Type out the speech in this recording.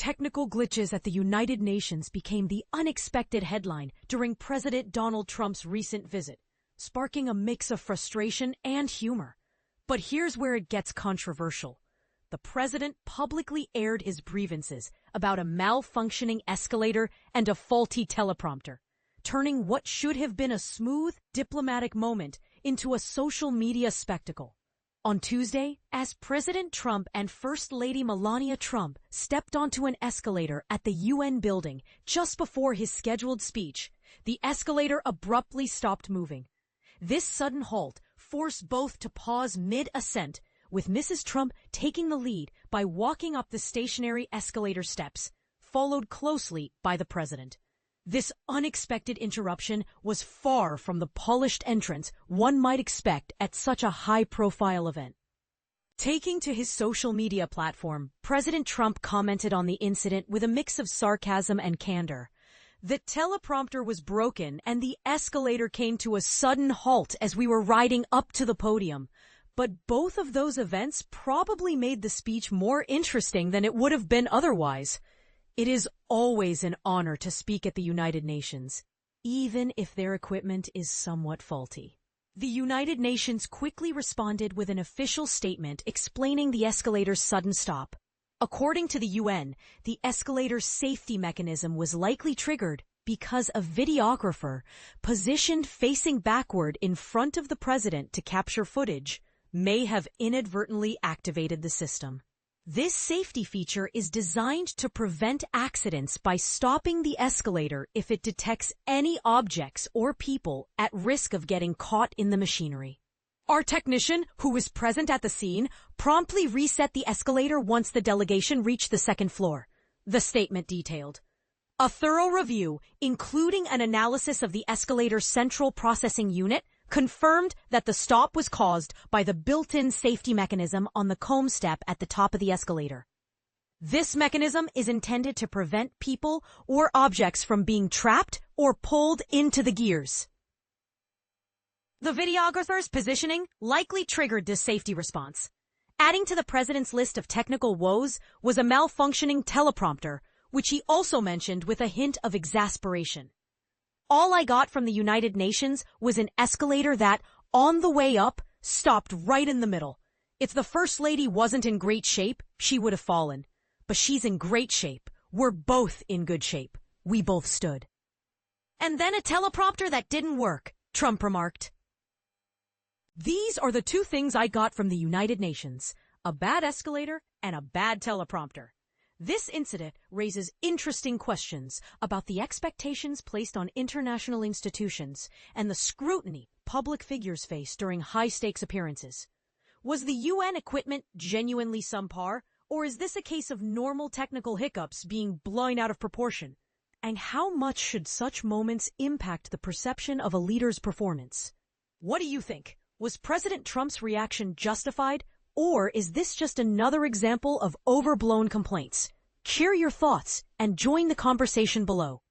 Technical glitches at the United Nations became the unexpected headline during President Donald Trump's recent visit, sparking a mix of frustration and humor. But here's where it gets controversial. The president publicly aired his grievances about a malfunctioning escalator and a faulty teleprompter, turning what should have been a smooth, diplomatic moment into a social media spectacle. On Tuesday, as President Trump and First Lady Melania Trump stepped onto an escalator at the UN building just before his scheduled speech, the escalator abruptly stopped moving. This sudden halt forced both to pause mid-ascent, with Mrs. Trump taking the lead by walking up the stationary escalator steps, followed closely by the president. This unexpected interruption was far from the polished entrance one might expect at such a high-profile event. Taking to his social media platform, President Trump commented on the incident with a mix of sarcasm and candor. The teleprompter was broken and the escalator came to a sudden halt as we were riding up to the podium. But both of those events probably made the speech more interesting than it would have been otherwise. It is always an honor to speak at the United Nations, even if their equipment is somewhat faulty. The United Nations quickly responded with an official statement explaining the escalator's sudden stop. According to the UN, the escalator's safety mechanism was likely triggered because a videographer, positioned facing backward in front of the president to capture footage, may have inadvertently activated the system. This safety feature is designed to prevent accidents by stopping the escalator if it detects any objects or people at risk of getting caught in the machinery. Our technician, who was present at the scene, promptly reset the escalator once the delegation reached the second floor, the statement detailed. A thorough review, including an analysis of the escalator's central processing unit, confirmed that the stop was caused by the built-in safety mechanism on the comb step at the top of the escalator. This mechanism is intended to prevent people or objects from being trapped or pulled into the gears. The videographer's positioning likely triggered this safety response. Adding to the president's list of technical woes was a malfunctioning teleprompter, which he also mentioned with a hint of exasperation. All I got from the United Nations was an escalator that, on the way up, stopped right in the middle. If the First Lady wasn't in great shape, she would have fallen. But she's in great shape. We're both in good shape. We both stood. And then a teleprompter that didn't work, Trump remarked. These are the two things I got from the United Nations: a bad escalator and a bad teleprompter. This incident raises interesting questions about the expectations placed on international institutions and the scrutiny public figures face during high-stakes appearances. Was the UN equipment genuinely subpar, or is this a case of normal technical hiccups being blown out of proportion? And how much should such moments impact the perception of a leader's performance? What do you think? Was President Trump's reaction justified, or is this just another example of overblown complaints? Share your thoughts and join the conversation below.